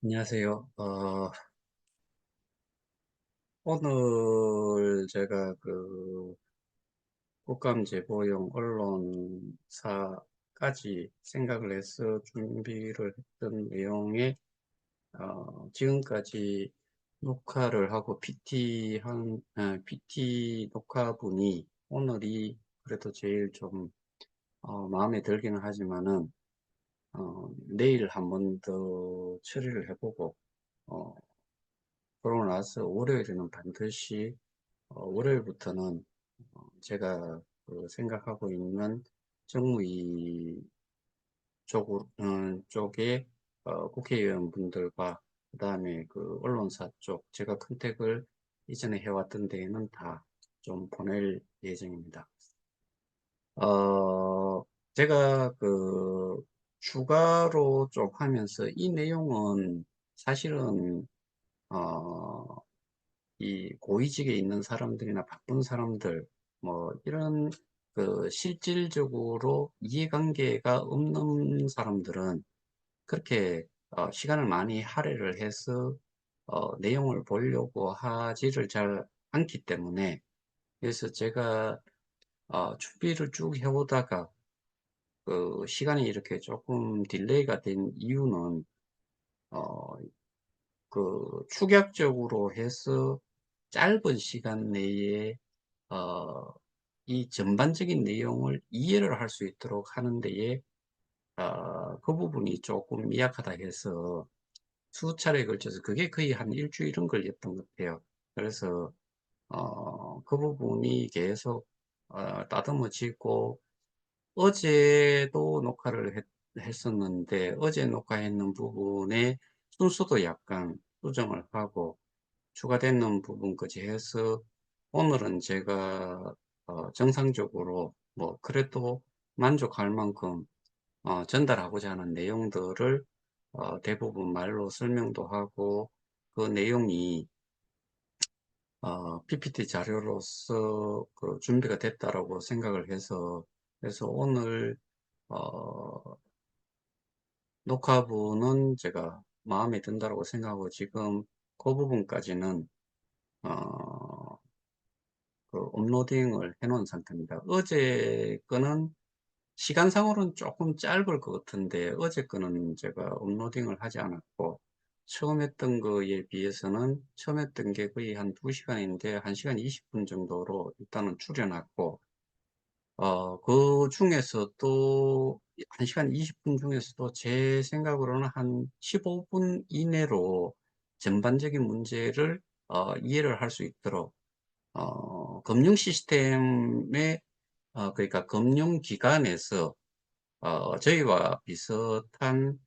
안녕하세요. 오늘 제가 그 국감제보용 언론사까지 생각을 해서 준비를 했던 내용에, 지금까지 녹화를 하고 PT 녹화분이 오늘이 그래도 제일 좀, 마음에 들기는 하지만은, 내일 한 번 더 처리를 해보고, 어, 그러고 나서 월요일에는 반드시 월요일부터는 제가 그 생각하고 있는 정무위 쪽에 국회의원분들과 그 다음에 그 언론사 쪽 제가 컨택을 이전에 해왔던 데에는 다 좀 보낼 예정입니다. 어, 제가 그 추가로 좀 하면서 이 내용은 사실은 어, 이 고위직에 있는 사람들이나 바쁜 사람들, 뭐, 이런 그 실질적으로 이해관계가 없는 사람들은 그렇게 시간을 많이 할애를 해서 내용을 보려고 하지를 잘 않기 때문에 그래서 제가 준비를 쭉 해오다가 그 시간이 이렇게 조금 딜레이가 된 이유는 어, 그 축약적으로 해서 짧은 시간 내에 어, 이 전반적인 내용을 이해를 할 수 있도록 하는 데에 그 부분이 조금 미약하다 해서 수차례에 걸쳐서 그게 거의 한 일주일은 걸렸던 것 같아요. 그래서 그 부분이 계속 따듬어지고 어제도 했었는데 어제 녹화했는 부분에 순서도 약간 수정을 하고 추가되는 부분까지 해서 오늘은 제가 정상적으로 뭐 그래도 만족할 만큼 전달하고자 하는 내용들을 대부분 말로 설명도 하고 그 내용이 PPT 자료로서 그 준비가 됐다라고 생각을 해서 그래서 오늘 어, 녹화부는 제가 마음에 든다고 생각하고 지금 그 부분까지는 어, 그 업로딩을 해놓은 상태입니다. 어제 거는 시간상으로는 조금 짧을 것 같은데 어제 거는 제가 업로딩을 하지 않았고 처음 했던 거에 비해서는 처음 했던 게 거의 한 2시간인데 1시간 20분 정도로 일단은 줄여놨고 그 중에서도 1시간 20분 중에서도 제 생각으로는 한 15분 이내로 전반적인 문제를 이해를 할 수 있도록 금융 시스템의 그러니까 금융기관에서 저희와 비슷한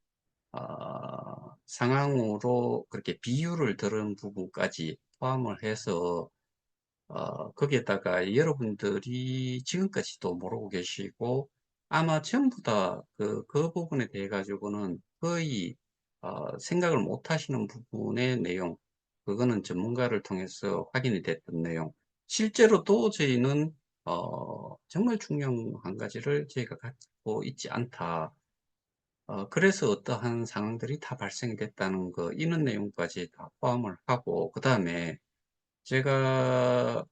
상황으로 그렇게 비유를 들은 부분까지 포함을 해서 거기에다가 여러분들이 지금까지도 모르고 계시고 아마 전부 다 그 부분에 대해 가지고는 거의 생각을 못 하시는 부분의 내용 그거는 전문가를 통해서 확인이 됐던 내용 실제로도 저희는 정말 중요한 한 가지를 저희가 갖고 있지 않다. 그래서 어떠한 상황들이 다 발생이 됐다는 거 이런 내용까지 다 포함을 하고 그 다음에 제가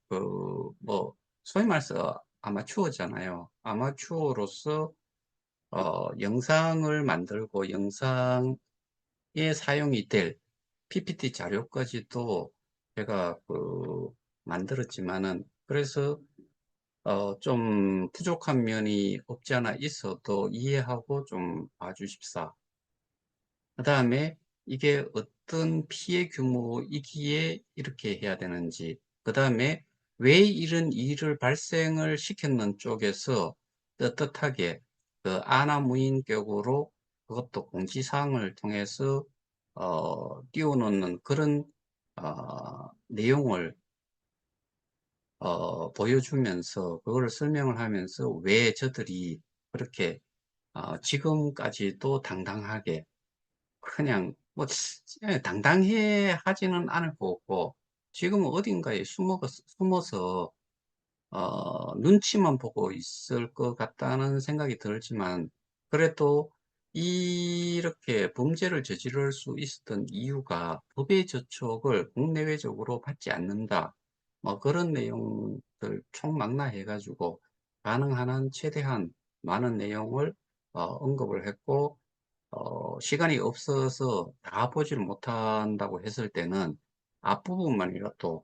뭐 소위 말해서 아마추어잖아요. 아마추어로서 영상을 만들고 영상에 사용이 될 PPT 자료까지도 제가 만들었지만은 그래서 좀 부족한 면이 없지 않아 있어도 이해하고 좀 봐주십사. 그 다음에 이게 어떤 피해 규모이기에 이렇게 해야 되는지, 그 다음에 왜 이런 일을 발생을 시켰는 쪽에서 떳떳하게 아나무인격으로 그것도 공지사항을 통해서 띄워놓는 그런 내용을 보여주면서 그걸 설명을 하면서 왜 저들이 그렇게 지금까지도 당당하게 그냥 뭐 당당해 하지는 않을 것 같고 지금은 어딘가에 숨어서 눈치만 보고 있을 것 같다는 생각이 들지만 그래도 이렇게 범죄를 저지를 수 있었던 이유가 법의 저촉을 국내외적으로 받지 않는다. 뭐 그런 내용들 총망라해가지고 가능한 한 최대한 많은 내용을 언급을 했고, 시간이 없어서 다 보지를 못한다고 했을 때는 앞부분만이라도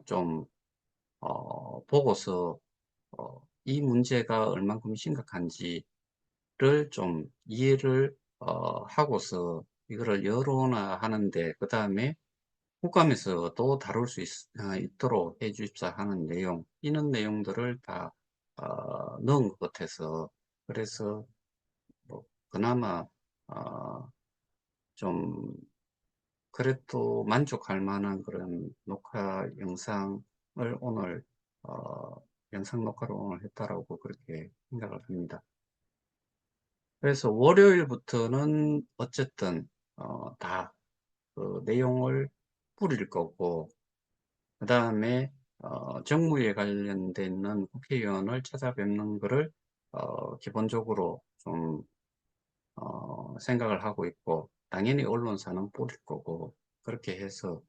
좀 보고서 이 문제가 얼만큼 심각한지를 좀 이해를 하고서 이거를 여론화하는데, 그 다음에 국감에서도 다룰 수 있도록 해 주십사 하는 내용, 이런 내용들을 다 넣은 것 같아서, 그래서 뭐 그나마 어, 좀 그래도 만족할 만한 그런 녹화 영상을 오늘 영상 녹화를 오늘 했다라고 그렇게 생각을 합니다. 그래서 월요일부터는 어쨌든 다 그 내용을 뿌릴 거고, 그 다음에 정무에 관련돼 있는 국회의원을 찾아뵙는 거를 기본적으로 좀 생각을 하고 있고, 당연히 언론사는 뿌릴 거고, 그렇게 해서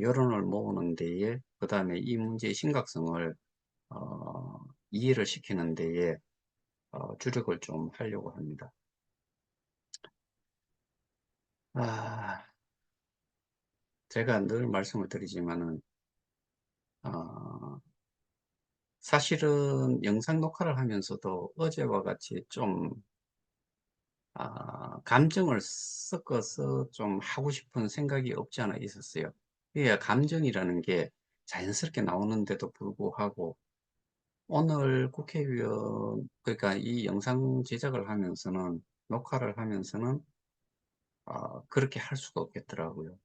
여론을 모으는 데에, 그 다음에 이 문제의 심각성을 이해를 시키는 데에 주력을 좀 하려고 합니다. 아, 제가 늘 말씀을 드리지만은 사실은 영상 녹화를 하면서도 어제와 같이 좀 감정을 섞어서 좀 하고 싶은 생각이 없지 않아 있었어요. 그러니까 감정이라는 게 자연스럽게 나오는데도 불구하고 오늘 국회의원, 그러니까 이 영상 제작을 하면서는, 녹화를 하면서는 그렇게 할 수가 없겠더라고요.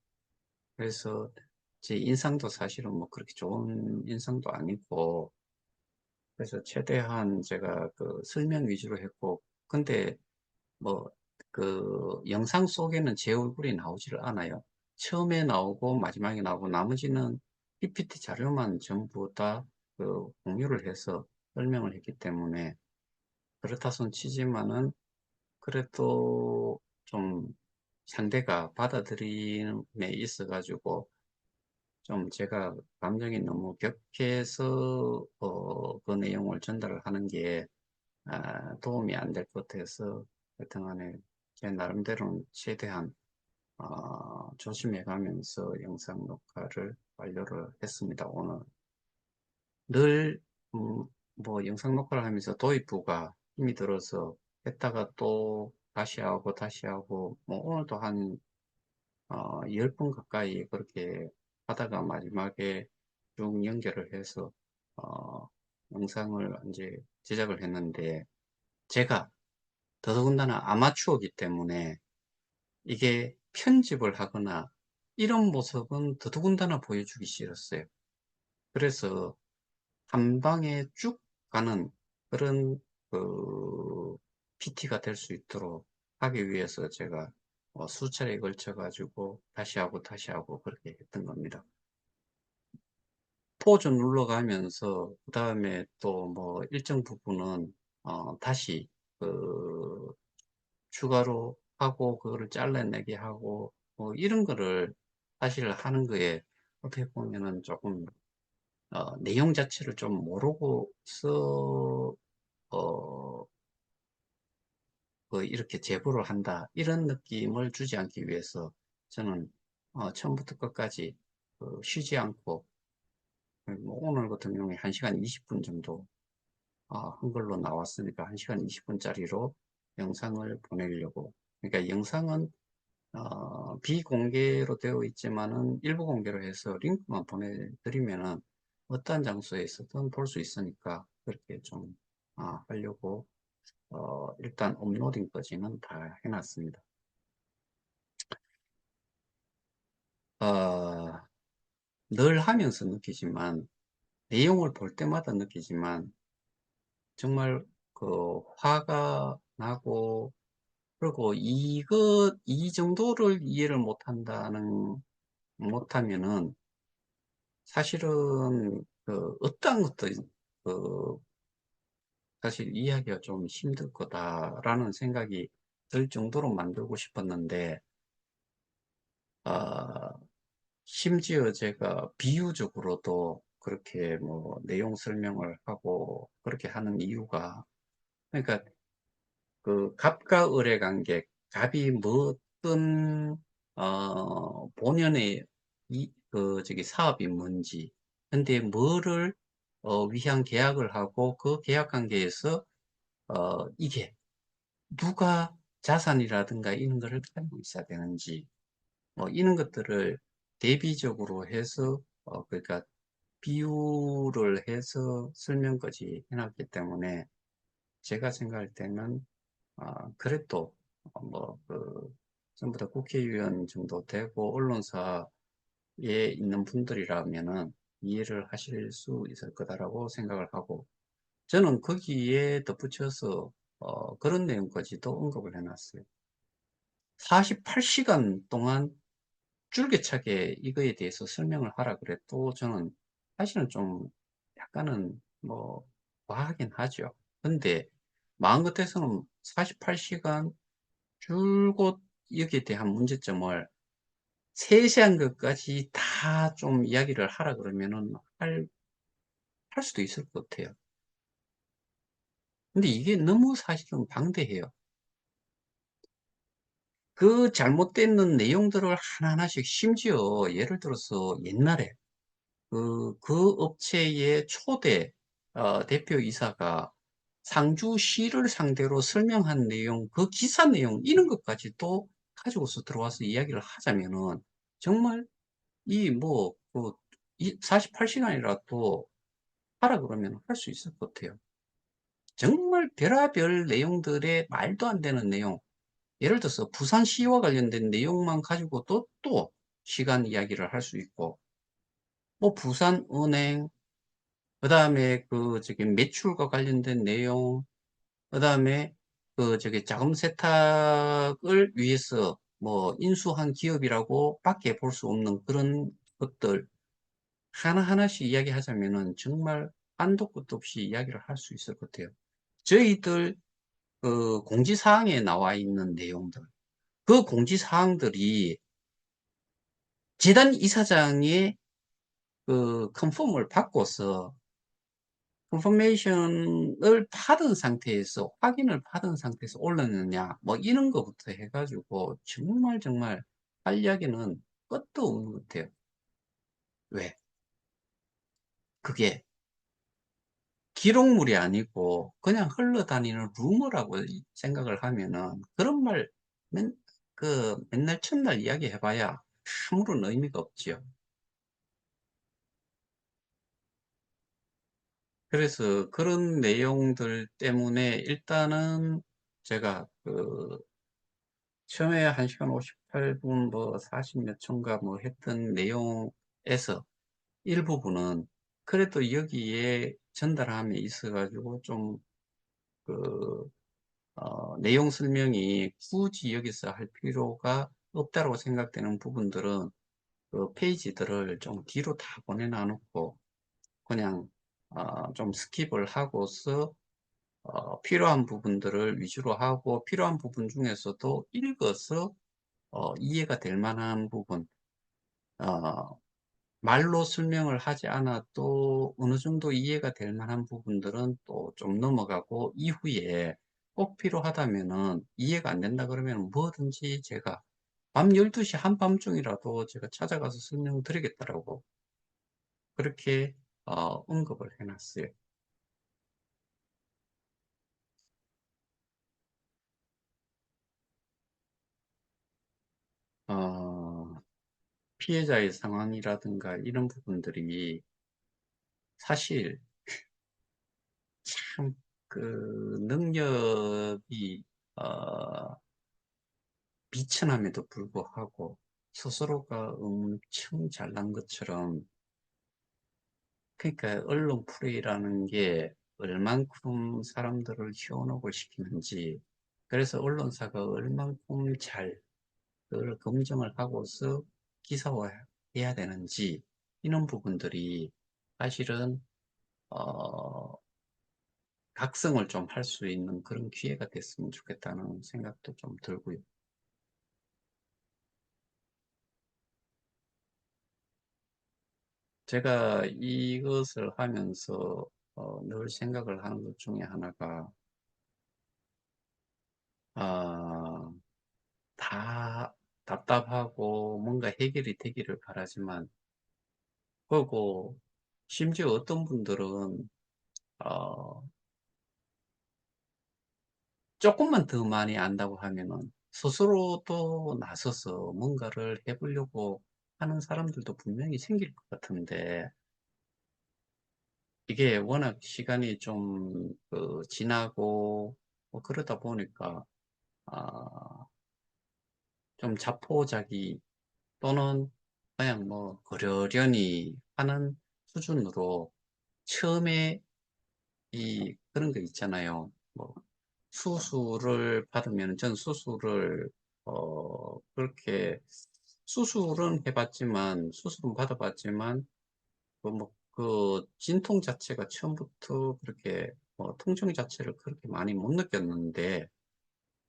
그래서 제 인상도 사실은 뭐 그렇게 좋은 인상도 아니고, 그래서 최대한 제가 그 설명 위주로 했고, 근데 뭐 그 영상 속에는 제 얼굴이 나오지를 않아요. 처음에 나오고 마지막에 나오고 나머지는 PPT 자료만 전부 다 그 공유를 해서 설명을 했기 때문에 그렇다 손 치지만은 그래도 좀 상대가 받아들임에 있어가지고 좀 제가 감정이 너무 격해서 그 내용을 전달을 하는 게 도움이 안 될 것 같아서 하여튼 간에 제 나름대로는 최대한 조심해 가면서 영상 녹화를 완료를 했습니다. 오늘 늘 뭐 영상 녹화를 하면서 도입부가 힘이 들어서 했다가 또 다시 하고 뭐 오늘도 한 10번 가까이 그렇게 하다가 마지막에 쭉 연결을 해서 어, 영상을 이제 제작을 했는데, 제가 더더군다나 아마추어이기 때문에 이게 편집을 하거나 이런 모습은 더더군다나 보여주기 싫었어요. 그래서 한 방에 쭉 가는 그런 그 PT가 될 수 있도록 하기 위해서 제가 수차례에 걸쳐 가지고 다시 하고 그렇게 했던 겁니다. 포즈 눌러가면서 그 다음에 또 뭐 일정 부분은 다시 그 추가로 하고 그거를 잘라내게 하고 뭐 이런 거를 사실 하는 거에 어떻게 보면은 조금 내용 자체를 좀 모르고서 어, 그 이렇게 제보를 한다 이런 느낌을 주지 않기 위해서 저는 처음부터 끝까지 쉬지 않고 뭐 오늘 같은 경우에 1시간 20분 정도 한글로 나왔으니까 1시간 20분짜리로 영상을 보내려고. 그러니까 영상은 비공개로 되어 있지만은 일부 공개로 해서 링크만 보내드리면은 어떠한 장소에 있어든 볼 수 있으니까 그렇게 좀 하려고 일단 업로딩까지는 다 해놨습니다. 어, 늘 하면서 느끼지만 내용을 볼 때마다 느끼지만 정말 그 화가 나고, 그리고 이 정도를 이해를 못하면은 사실은 그 어떠한 것도 그 사실 이해하기가 좀 힘들 거다라는 생각이 될 정도로 만들고 싶었는데, 아, 심지어 제가 비유적으로도 그렇게 뭐 내용 설명을 하고 그렇게 하는 이유가, 그러니까 그 갑과 을의 관계, 갑이 뭐 어떤 본연의 저기 사업이 뭔지, 근데 뭐를 위한 계약을 하고 그 계약 관계에서 이게 누가 자산이라든가 이런 거를 가지고 있어야 되는지, 뭐 이런 것들을 대비적으로 해서 그러니까 비유를 해서 설명까지 해놨기 때문에 제가 생각할 때는 그래도 전부 다 국회의원 정도 되고 언론사에 있는 분들이라면은 이해를 하실 수 있을 거다라고 생각을 하고, 저는 거기에 덧붙여서 그런 내용까지도 언급을 해놨어요. 48시간 동안 줄기차게 이거에 대해서 설명을 하라 그래도 저는 사실은 좀 약간은 뭐 과하긴 하죠. 근데 마음 같아서는 48시간 줄곧 여기에 대한 문제점을 세세한 것까지 다 좀 이야기를 하라 그러면은 할 수도 있을 것 같아요. 근데 이게 너무 사실은 방대해요. 그 잘못되는 내용들을 하나하나씩, 심지어 예를 들어서 옛날에 그 업체의 초대 대표이사가 상주시를 상대로 설명한 내용, 그 기사 내용, 이런 것까지도 가지고서 들어와서 이야기를 하자면은 정말 그 48시간이라도 하라 그러면 할 수 있을 것 같아요. 정말 별의별 내용들의 말도 안 되는 내용, 예를 들어서 부산시와 관련된 내용만 가지고도 또 시간 이야기를 할 수 있고, 뭐 부산은행, 그 다음에 저기 매출과 관련된 내용, 그 다음에 저기 자금 세탁을 위해서 뭐 인수한 기업이라고 밖에 볼 수 없는 그런 것들 하나하나씩 이야기하자면은 정말 한도 끝도 없이 이야기를 할 수 있을 것 같아요. 저희들 그 공지사항에 나와 있는 내용들, 그 공지사항들이 재단 이사장의 그 컨펌을 받고서 컨퍼메이션을 받은 상태에서, 확인을 받은 상태에서 올렸느냐, 뭐 이런 거부터 해가지고 정말 할 이야기는 끝도 없는 것 같아요. 왜? 그게 기록물이 아니고 그냥 흘러다니는 루머라고 생각을 하면은 그런 말 맨날 첫날 이야기 해봐야 아무런 의미가 없지요. 그래서 그런 내용들 때문에 일단은 제가 처음에 1시간 58분 뭐 40 몇 초인가 뭐 했던 내용에서 일부분은 그래도 여기에 전달함에 있어가지고 좀 그, 내용 설명이 굳이 여기서 할 필요가 없다고 생각되는 부분들은 그 페이지들을 좀 뒤로 다 보내놔 놓고 그냥 좀 스킵을 하고서 필요한 부분들을 위주로 하고, 필요한 부분 중에서도 읽어서 이해가 될 만한 부분, 어, 말로 설명을 하지 않아도 어느 정도 이해가 될 만한 부분들은 또 좀 넘어가고, 이후에 꼭 필요하다면은 이해가 안 된다 그러면 뭐든지 제가 밤 12시 한밤중이라도 제가 찾아가서 설명드리겠다라고 그렇게 언급을 해놨어요. 어, 피해자의 상황이라든가 이런 부분들이 사실 참 능력이 비천함에도 불구하고 스스로가 엄청 잘난 것처럼, 그러니까 언론 플레이라는 게 얼만큼 사람들을 현혹을 시키는지, 그래서 언론사가 얼만큼 잘 그걸 검증을 하고서 기사화해야 되는지, 이런 부분들이 사실은 어, 각성을 좀 할 수 있는 그런 기회가 됐으면 좋겠다는 생각도 좀 들고요. 제가 이것을 하면서 늘 생각을 하는 것 중에 하나가, 아, 다 답답하고 뭔가 해결이 되기를 바라지만, 그리고 심지어 어떤 분들은 어, 조금만 더 많이 안다고 하면은 스스로 또 나서서 뭔가를 해보려고 하는 사람들도 분명히 생길 것 같은데, 이게 워낙 시간이 좀 지나고 뭐 그러다 보니까 아, 좀 자포자기 또는 그냥 뭐 그러려니 하는 수준으로 처음에 그런 거 있잖아요. 뭐 수술을 받으면 전 수술을 그렇게 수술은 해봤지만 수술은 받아봤지만 그 진통 자체가 처음부터 그렇게 통증 자체를 그렇게 많이 못 느꼈는데,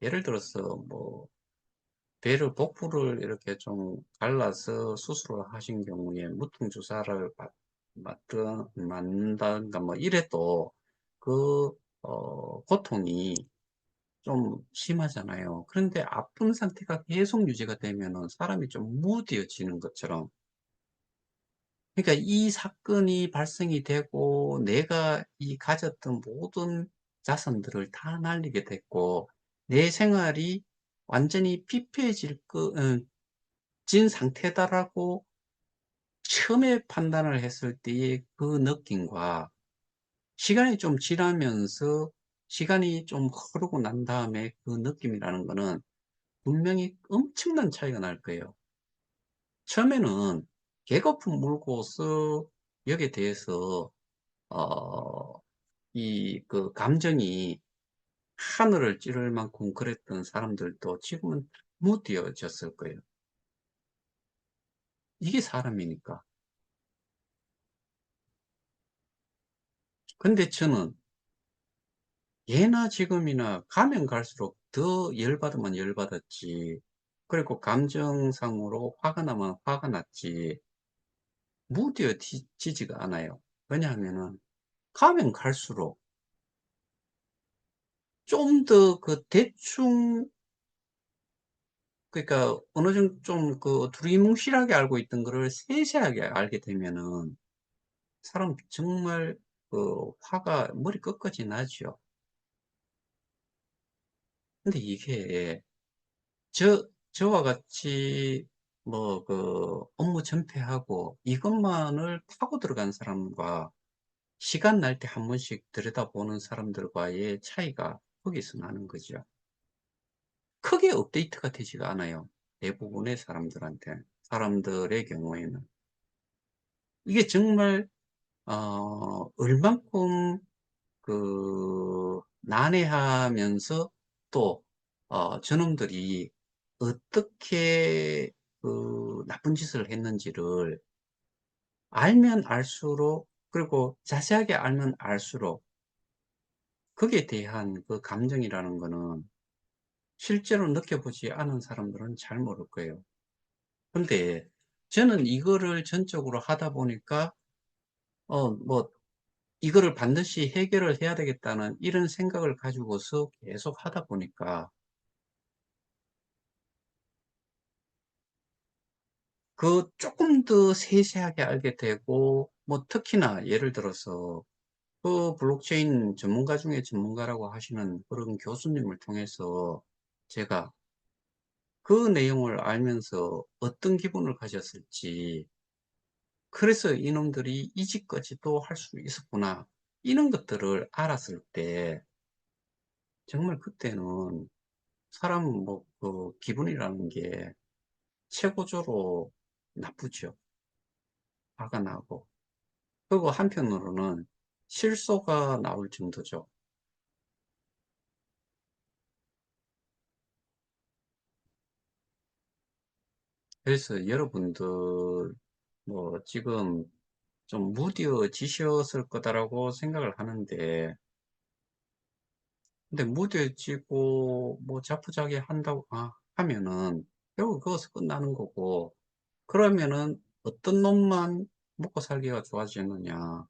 예를 들어서 뭐 배를 복부를 이렇게 좀 갈라서 수술을 하신 경우에 무통 주사를 맞는다든가 뭐 이래도 그 고통이 좀 심하잖아요. 그런데 아픈 상태가 계속 유지가 되면은 사람이 좀 무뎌지는 것처럼. 그러니까 이 사건이 발생이 되고 내가 이 가졌던 모든 자산들을 다 날리게 됐고 내 생활이 완전히 진 상태다라고 처음에 판단을 했을 때의 그 느낌과 시간이 좀 지나면서 시간이 좀 흐르고 난 다음에 그 느낌이라는 거는 분명히 엄청난 차이가 날 거예요. 처음에는 개거품 물고서 여기에 대해서 어, 그 감정이 하늘을 찌를 만큼 그랬던 사람들도 지금은 무뎌졌을 거예요. 이게 사람이니까. 근데 저는 예나 지금이나 가면 갈수록 더 열받으면 열받았지. 그리고 감정상으로 화가 나면 화가 났지. 무뎌지지가 않아요. 왜냐하면은 가면 갈수록 좀 더 그 대충, 그러니까 어느 정도 좀 그 두리뭉실하게 알고 있던 거를 세세하게 알게 되면은 사람 정말 그 화가 머리 끝까지 나죠. 근데 이게 저와 같이 뭐 그 업무 전폐하고 이것만을 타고 들어간 사람과 시간 날 때 한 번씩 들여다보는 사람들과의 차이가 거기서 나는 거죠. 크게 업데이트가 되지가 않아요. 대부분의 사람들의 경우에는. 이게 정말, 얼만큼 난해하면서 또, 저놈들이 어떻게 나쁜 짓을 했는지를 알면 알수록, 그리고 자세하게 알면 알수록 거기에 대한 그 감정이라는 거는 실제로 느껴보지 않은 사람들은 잘 모를 거예요. 근데 저는 이거를 전적으로 하다 보니까, 뭐, 이거를 반드시 해결을 해야 되겠다는 이런 생각을 가지고서 계속 하다 보니까 그 조금 더 세세하게 알게 되고, 뭐 특히나 예를 들어서 그 블록체인 전문가 중에 전문가라고 하시는 그런 교수님을 통해서 제가 그 내용을 알면서 어떤 기분을 가졌을지, 그래서 이놈들이 이 짓까지도 할 수 있었구나, 이런 것들을 알았을 때 정말 그때는 사람 뭐 그 기분이라는 게 최고조로 나쁘죠. 화가 나고. 그리고 한편으로는 실소가 나올 정도죠. 그래서 여러분들 뭐 지금 좀 무뎌지셨을 거다라고 생각을 하는데, 근데 무뎌지고 뭐 자포자기 한다고 하면은 결국 그것서 끝나는 거고, 그러면은 어떤 놈만 먹고 살기가 좋아지느냐.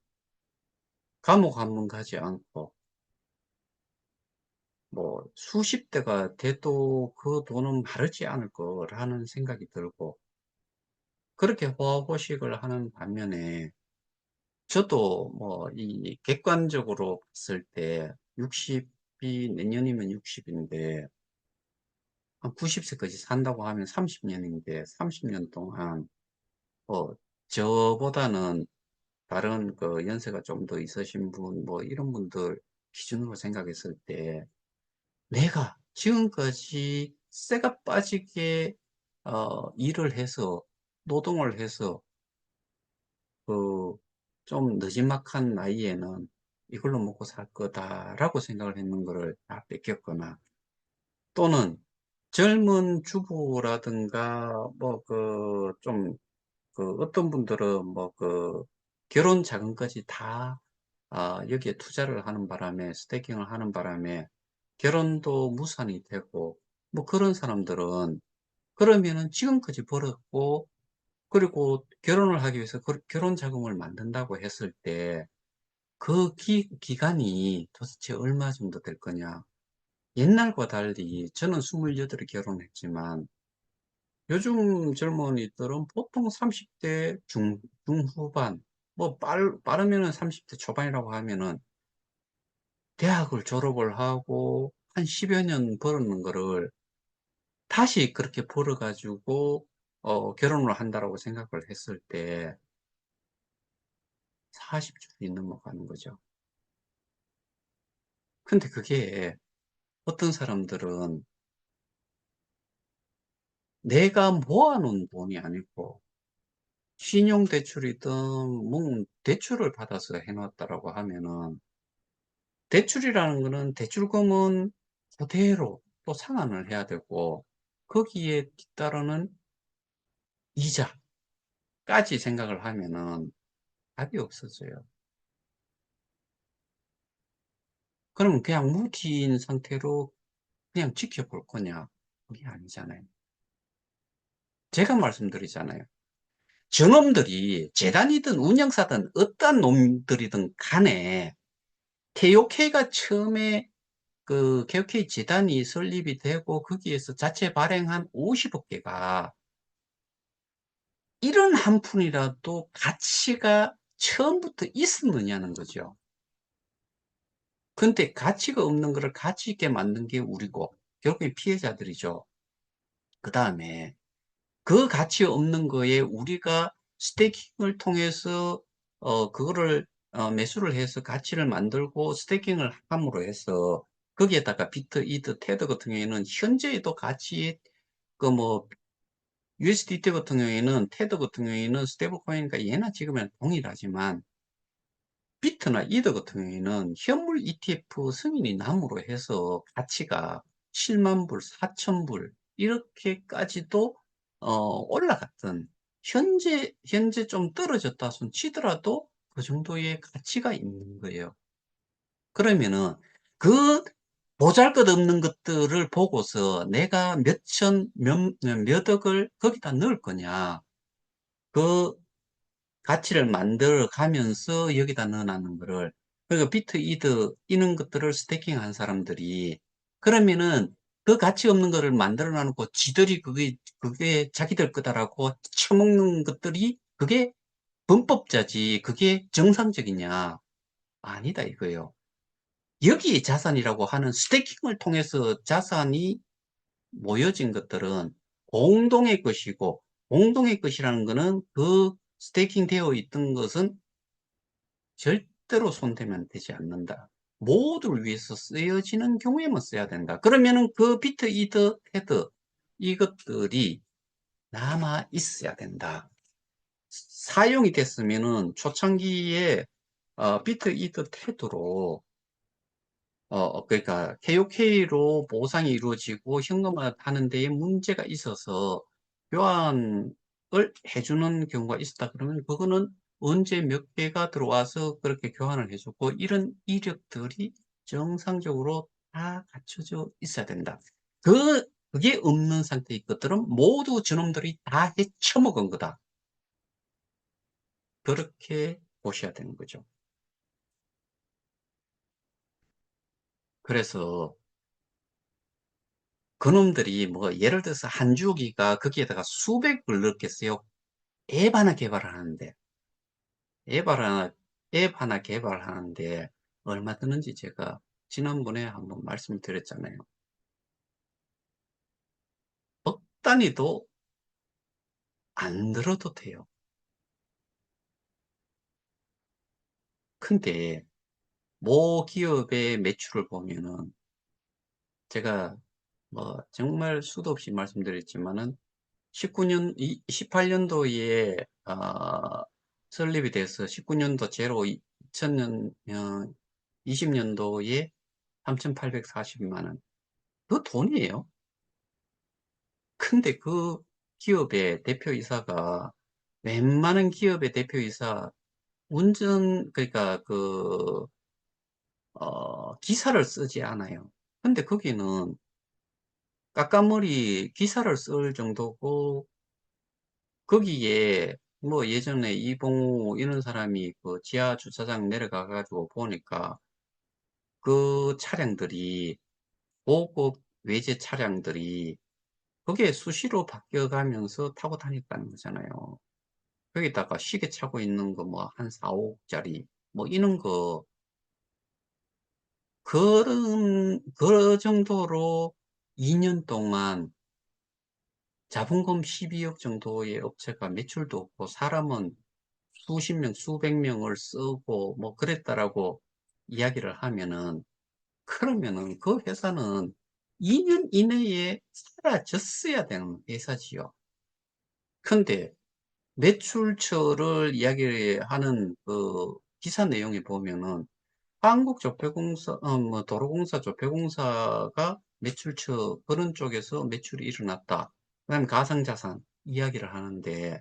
감옥 한 번 가지 않고 뭐 수십 대가 돼도 그 돈은 마르지 않을 거라는 생각이 들고, 그렇게 호화호식을 하는 반면에 저도 뭐 이 객관적으로 봤을 때 60이 내년이면 60인데 한 90세까지 산다고 하면 30년인데 30년 동안 뭐 저보다는 다른 그 연세가 좀 더 있으신 분 뭐 이런 분들 기준으로 생각했을 때 내가 지금까지 쇠가 빠지게 일을 해서 노동을 해서 그 좀 느지막한 나이에는 이걸로 먹고 살 거다라고 생각을 했는 거를 다 뺏겼거나, 또는 젊은 주부라든가 뭐 그 좀 그 어떤 분들은 뭐 그 결혼 자금까지 다 여기에 투자를 하는 바람에, 스테이킹을 하는 바람에 결혼도 무산이 되고, 뭐 그런 사람들은 그러면은 지금까지 벌었고, 그리고 결혼을 하기 위해서 결혼 자금을 만든다고 했을 때 그 기간이 도대체 얼마 정도 될 거냐. 옛날과 달리 저는 28에 결혼했지만 요즘 젊은이들은 보통 30대 중후반, 뭐 빠르면은 30대 초반이라고 하면은 대학을 졸업을 하고 한 10여 년 벌었는 거를 다시 그렇게 벌어가지고 결혼을 한다라고 생각을 했을 때 40줄이 넘어가는 거죠. 근데 그게 어떤 사람들은 내가 모아놓은 돈이 아니고 신용대출이든 뭐 대출을 받아서 해놨다라고 하면은, 대출이라는 거는 대출금은 그대로 또 상환을 해야 되고 거기에 뒤따르는 이자까지 생각을 하면은 답이 없어져요. 그러면 그냥 무기인 상태로 그냥 지켜볼 거냐? 그게 아니잖아요. 제가 말씀드리잖아요. 저놈들이 재단이든 운영사든 어떤 놈들이든 간에 KOK가 처음에 그 KOK 재단이 설립이 되고 거기에서 자체 발행한 50억 개가 이런 한 푼이라도 가치가 처음부터 있었느냐는 거죠. 근데 가치가 없는 거를 가치 있게 만든 게 우리고 결국엔 피해자들이죠. 그 다음에 그 가치 없는 거에 우리가 스테이킹을 통해서 그거를 매수를 해서 가치를 만들고 스테이킹을 함으로 해서 거기에다가 비트, 이드, 테드 같은 경우에는 현재에도 가치, 그 뭐 USDT 같은 경우에는, 테드 같은 경우에는 스테이블 코인이니까 얘나 지금은 동일하지만 비트나 이더 같은 경우에는 현물 ETF 승인이 남으로 해서 가치가 7만 불, 4천 불 이렇게까지도 올라갔던, 현재 좀 떨어졌다 손 치더라도 그 정도의 가치가 있는 거예요. 그러면은 그 보잘것없는 것들을 보고서 내가 몇 억을 거기다 넣을 거냐, 그 가치를 만들어 가면서 여기다 넣어놨는 거를, 그러니까 비트, 이드 이런 것들을 스태킹 한 사람들이, 그러면은 그 가치 없는 거를 만들어 놔놓고 지들이 그게 자기들 거다라고 처먹는 것들이 그게 범법자지, 그게 정상적이냐? 아니다 이거예요. 여기 자산이라고 하는 스태킹을 통해서 자산이 모여진 것들은 공동의 것이고, 공동의 것이라는 것은 그 스테이킹 되어 있던 것은 절대로 손대면 되지 않는다. 모두를 위해서 쓰여지는 경우에만 써야 된다. 그러면은 그 비트, 이더, 헤드 이것들이 남아 있어야 된다. 사용이 됐으면은 초창기에 비트, 이더, 테드로 그러니까 KOK로 보상이 이루어지고 현금화 하는 데에 문제가 있어서 교환을 해주는 경우가 있었다 그러면 그거는 언제 몇 개가 들어와서 그렇게 교환을 해주고 이런 이력들이 정상적으로 다 갖춰져 있어야 된다. 그게 없는 상태의 것들은 모두 저놈들이 다 해쳐먹은 거다. 그렇게 보셔야 되는 거죠. 그래서 그놈들이 뭐 예를 들어서 한 주기가 거기에다가 수백을 넣겠어요. 앱 하나 개발하는데 앱 하나 앱 하나 개발하는데 얼마 드는지 제가 지난번에 한번 말씀드렸잖아요. 억 단위도 안 들어도 돼요. 근데 모 기업의 매출을 보면은 제가 뭐 정말 수도 없이 말씀드렸지만은 19년, 18년도에 설립이 돼서 19년도 제로 2000년, 20년도에 3,840만 원. 그 돈이에요. 근데 그 기업의 대표이사가 웬만한 기업의 대표이사 그러니까 기사를 쓰지 않아요. 근데 거기는 까까머리 기사를 쓸 정도고, 거기에 뭐 예전에 이봉우 이런 사람이 그 지하 주차장 내려가가지고 보니까 그 차량들이, 고급 외제 차량들이 그게 수시로 바뀌어가면서 타고 다녔다는 거잖아요. 거기다가 시계 차고 있는 거 뭐 한 4, 5억짜리 뭐 이런 거, 그 정도로 2년 동안 자본금 12억 정도의 업체가 매출도 없고 사람은 수십 명, 수백 명을 쓰고 뭐 그랬다라고 이야기를 하면은, 그러면은 그 회사는 2년 이내에 사라졌어야 되는 회사지요. 근데 매출처를 이야기하는 그 기사 내용에 보면은 한국조폐공사, 뭐 도로공사, 조폐공사가 매출처 그런 쪽에서 매출이 일어났다. 그다음에 가상자산 이야기를 하는데,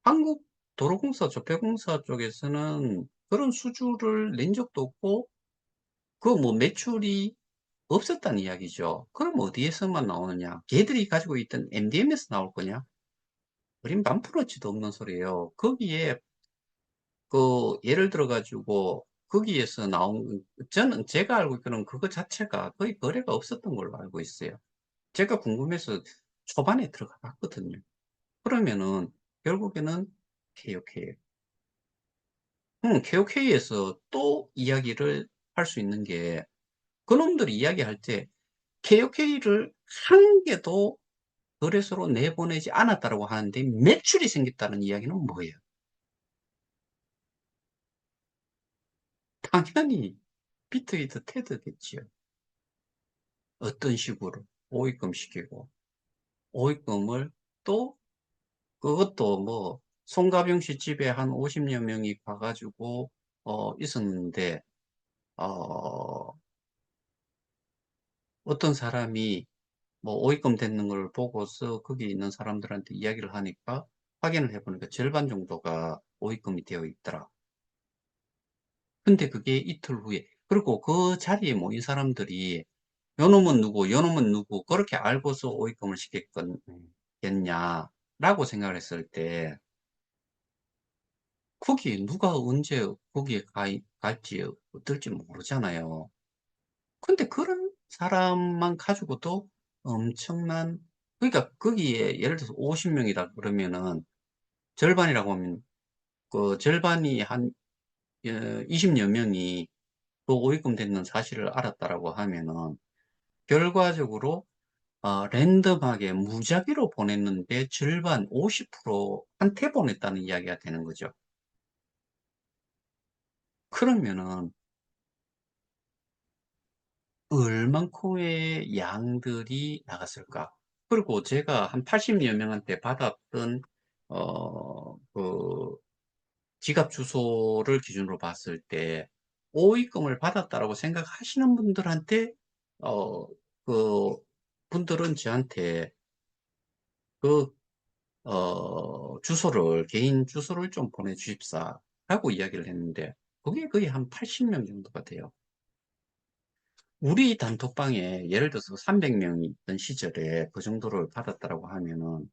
한국 도로공사, 조폐공사 쪽에서는 그런 수주를 낸 적도 없고, 그 뭐 매출이 없었다는 이야기죠. 그럼 어디에서만 나오느냐? 걔들이 가지고 있던 MDM에서 나올 거냐? 그림 반프로치도 없는 소리예요. 거기에 예를 들어 가지고 거기에서 저는 제가 알고 있기로는 그거 자체가 거의 거래가 없었던 걸로 알고 있어요. 제가 궁금해서 초반에 들어가 봤거든요. 그러면은 결국에는 KOK, KOK에서 또 이야기를 할 수 있는 게, 그놈들이 이야기할 때 KOK를 한 개도 거래소로 내보내지 않았다라고 하는데 매출이 생겼다는 이야기는 뭐예요? 당연히 비트위트 테드겠지요. 어떤 식으로 오입금 시키고, 오입금을 또 그것도 뭐 송가병 씨 집에 한 50여 명이 가가지고 있었는데, 어, 어떤 사람이 뭐 오입금 되는 걸 보고서 거기 있는 사람들한테 이야기를 하니까 확인을 해보니까 절반 정도가 오입금이 되어 있더라. 근데 그게 이틀 후에, 그리고 그 자리에 모인 사람들이 요놈은 누구, 요놈은 누구, 그렇게 알고서 오입금을 시켰겠냐라고 생각을 했을 때, 거기 누가 언제 거기에 갈지 어떨지 모르잖아요. 근데 그런 사람만 가지고도 엄청난, 그러니까 거기에 예를 들어서 50명이다 그러면은 절반이라고 하면 그 절반이 한 20여 명이 그 오입금 됐는 사실을 알았다라고 하면은 결과적으로 랜덤하게 무작위로 보냈는데 절반 50%한테 보냈다는 이야기가 되는 거죠. 그러면은 얼만큼의 양들이 나갔을까? 그리고 제가 한 80여 명한테 받았던 그 지갑 주소를 기준으로 봤을 때 오입금을 받았다라고 생각하시는 분들한테 어, 그 분들은 저한테 그 주소를, 개인 주소를 좀 보내주십사 라고 이야기를 했는데, 그게 거의 한 80명 정도가 돼요. 우리 단톡방에 예를 들어서 300명이 있던 시절에 그 정도를 받았다라고 하면은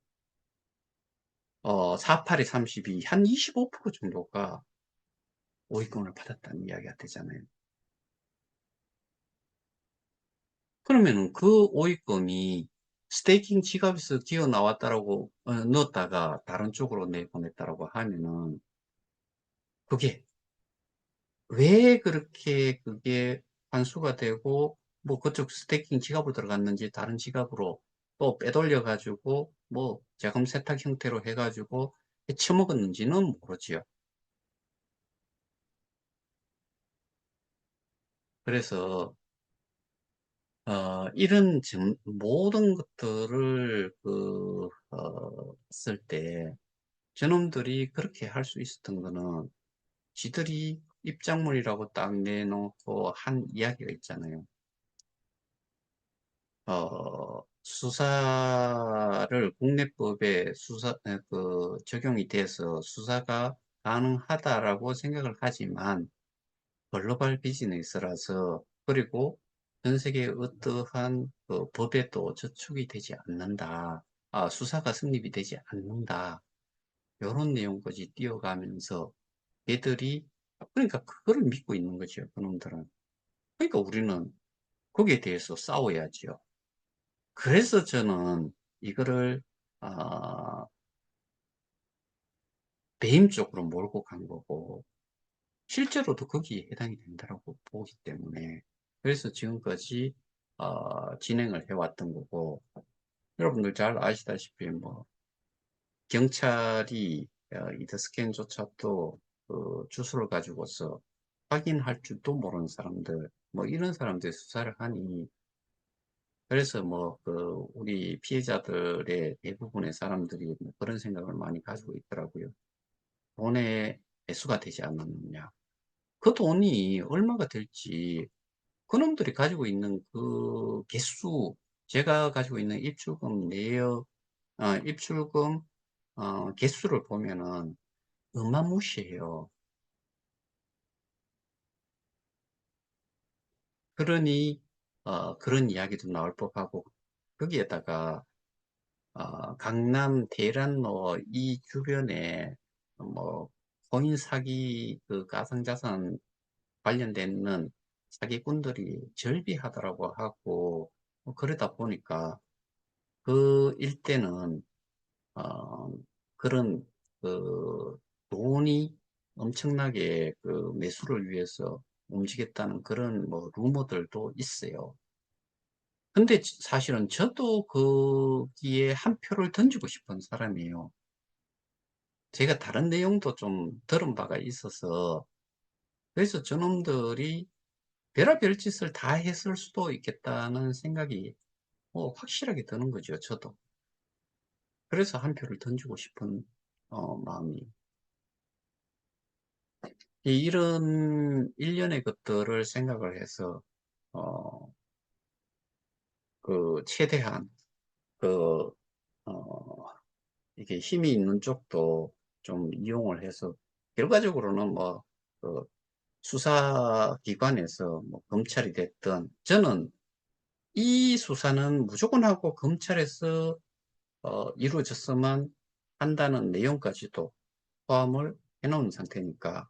48이 32, 한 25% 정도가 오이권을 받았다는 이야기가 되잖아요. 그러면은 그 오이금이 스테이킹 지갑에서 기어 나왔다라고 넣었다가 다른 쪽으로 내보냈다라고 하면은 그게 왜 그렇게 그게 환수가 되고 뭐 그쪽 스테이킹 지갑으로 들어갔는지 다른 지갑으로 또 빼돌려 가지고 뭐 자금 세탁 형태로 해 가지고 처먹었는지는 모르지요. 그래서 이런 모든 것들을 했을 때 저놈들이 그렇게 할 수 있었던 거는 지들이 입장문이라고 딱 내놓고 한 이야기가 있잖아요. 수사를 국내법에 적용이 돼서 수사가 가능하다라고 생각을 하지만 글로벌 비즈니스라서 그리고 전 세계의 어떠한 그 법에도 저촉이 되지 않는다. 수사가 성립이 되지 않는다. 요런 내용까지 띄어가면서 얘들이 그러니까 그거를 믿고 있는 거죠. 그놈들은. 그러니까 우리는 거기에 대해서 싸워야지요. 그래서 저는 이거를 아, 배임 쪽으로 몰고 간 거고 실제로도 거기에 해당이 된다고 보기 때문에 그래서 지금까지 진행을 해왔던 거고 여러분들 잘 아시다시피 뭐 경찰이 이더 스캔조차도 그 주소를 가지고서 확인할 줄도 모르는 사람들 뭐 이런 사람들이 수사를 하니 그래서 뭐 그 우리 피해자들의 대부분의 사람들이 뭐 그런 생각을 많이 가지고 있더라고요. 돈의 매수가 되지 않았느냐. 그 돈이 얼마가 될지 그놈들이 가지고 있는 그 개수, 제가 가지고 있는 입출금 내역, 입출금 개수를 보면은 어마무시해요. 그러니 그런 이야기도 나올 법하고 거기에다가 강남 대란로 이 주변에 뭐 코인 사기 그 가상자산 관련되는 사기꾼들이 절비하더라고 하고 뭐 그러다 보니까 그 일대는 어, 그런 그 돈이 엄청나게 그 매수를 위해서 움직였다는 그런 뭐 루머들도 있어요. 근데 사실은 저도 거기에 한 표를 던지고 싶은 사람이에요. 제가 다른 내용도 좀 들은 바가 있어서 그래서 저놈들이 별의별 짓을 다 했을 수도 있겠다는 생각이 뭐 확실하게 드는 거죠, 저도. 그래서 한 표를 던지고 싶은 마음이. 이런 일련의 것들을 생각을 해서 어, 최대한 그 어, 이게 힘이 있는 쪽도 좀 이용을 해서 결과적으로는 뭐 그 수사기관에서 뭐 검찰이 됐든 저는 이 수사는 무조건 하고 검찰에서 이루어졌으면 한다는 내용까지도 포함을 해놓은 상태니까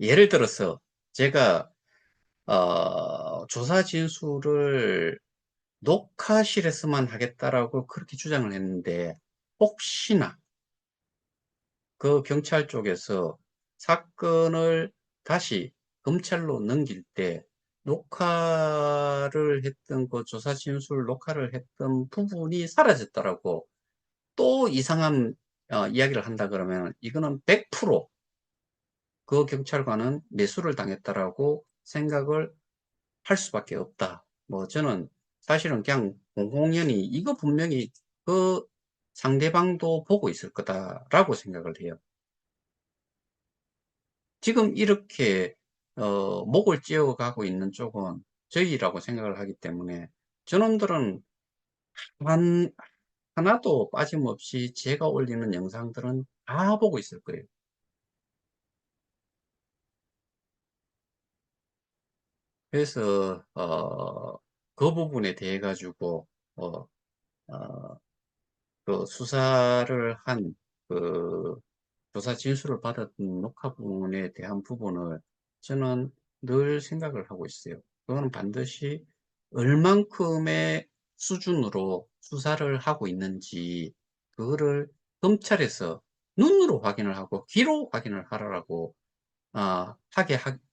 예를 들어서 제가 조사 진술을 녹화실에서만 하겠다라고 그렇게 주장을 했는데 혹시나 그 경찰 쪽에서 사건을 다시 검찰로 넘길 때 녹화를 했던 그 조사 진술 녹화를 했던 부분이 사라졌더라고. 또 이상한 이야기를 한다 그러면 이거는 100%그 경찰관은 매수를 당했다라고 생각을 할 수밖에 없다. 뭐 저는 사실은 그냥 공공연히 이거 분명히 그 상대방도 보고 있을 거다라고 생각을 해요. 지금 이렇게 목을 찌어가고 있는 쪽은 저희라고 생각을 하기 때문에 저놈들은 한, 하나도 빠짐없이 제가 올리는 영상들은 다 보고 있을 거예요. 그래서 그 부분에 대해 가지고 어, 어, 그 수사를 한 그 조사 진술을 받은 녹화본에 대한 부분을 저는 늘 생각을 하고 있어요. 그거는 반드시 얼만큼의 수준으로 수사를 하고 있는지 그거를 검찰에서 눈으로 확인을 하고 귀로 확인을 하라고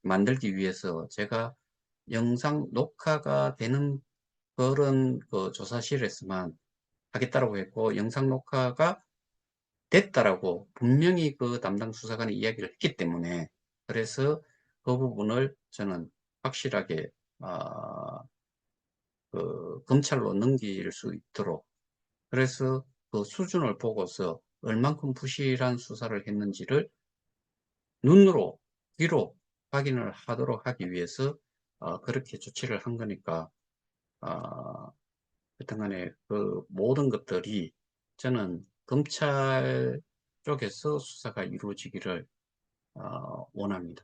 만들기 위해서 제가 영상 녹화가 되는 그런 그 조사실에서만 하겠다라고 했고, 영상 녹화가 됐다라고 분명히 그 담당 수사관이 이야기를 했기 때문에, 그래서 그 부분을 저는 확실하게 그 검찰로 넘길 수 있도록, 그래서 그 수준을 보고서 얼만큼 부실한 수사를 했는지를 눈으로 귀로 확인을 하도록 하기 위해서 그렇게 조치를 한 거니까, 어, 여튼 간에 그 모든 것들이 저는 검찰 쪽에서 수사가 이루어지기를 원합니다.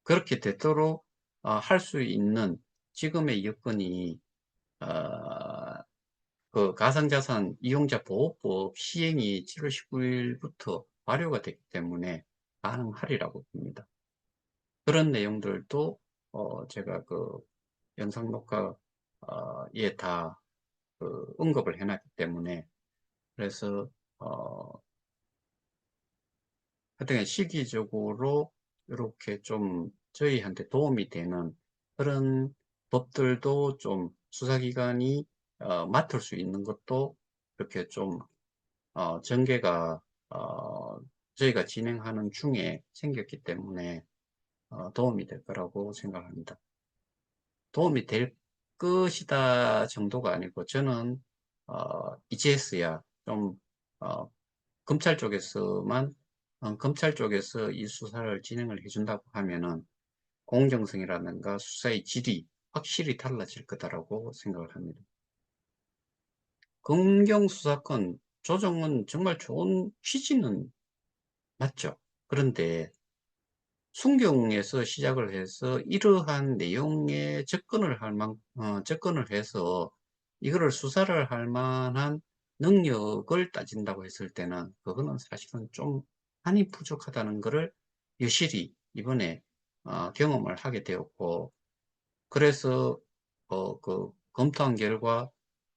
그렇게 되도록 할 수 있는 지금의 여건이 어, 그 가상자산 이용자 보호법 시행이 7월 19일부터 발효가 됐기 때문에 가능하리라고 봅니다. 그런 내용들도 제가 그 영상 녹화에 다 언급을 해놨기 때문에, 그래서 하여튼 시기적으로 이렇게 좀 저희한테 도움이 되는 그런 법들도 좀 수사기관이 맡을 수 있는 것도 이렇게 좀 전개가 저희가 진행하는 중에 생겼기 때문에 도움이 될 거라고 생각합니다. 도움이 될 것이다 정도가 아니고, 저는 이제서야 좀 어, 검찰 쪽에서만 검찰 쪽에서 이 수사를 진행을 해준다고 하면은 공정성이라든가 수사의 질이 확실히 달라질 거다라고 생각을 합니다. 검경수사권 조정은 정말 좋은 취지는 맞죠. 그런데 순경에서 시작을 해서 이러한 내용에 접근을 해서 이거를 수사를 할 만한 능력을 따진다고 했을 때는 그거는 사실은 좀 한이 부족하다는 것을 여실히 이번에 경험을 하게 되었고, 그래서 그 검토한 결과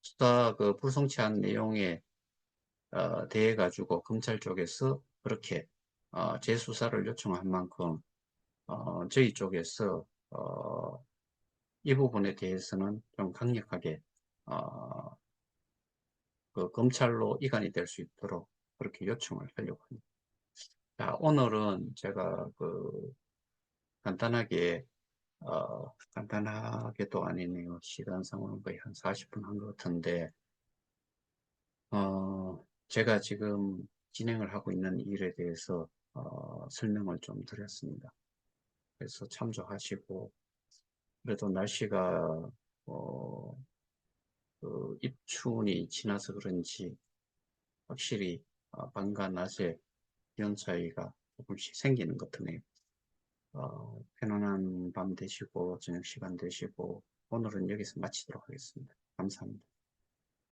수사 그 불성취한 내용에 대해 가지고 검찰 쪽에서 그렇게 재수사를 요청한 만큼 저희 쪽에서 이 부분에 대해서는 좀 강력하게 어, 그 검찰로 이관이 될 수 있도록 그렇게 요청을 하려고 합니다. 자, 오늘은 제가 그 간단하게 간단하게도 아니네요. 시간상으로는 거의 한 40분 한 것 같은데 제가 지금 진행을 하고 있는 일에 대해서 설명을 좀 드렸습니다. 그래서 참조하시고, 그래도 날씨가 어, 그 입춘이 지나서 그런지 확실히 밤과 낮에 기온 차이가 조금씩 생기는 것 같네요. 편안한 밤 되시고 저녁 시간 되시고 오늘은 여기서 마치도록 하겠습니다. 감사합니다.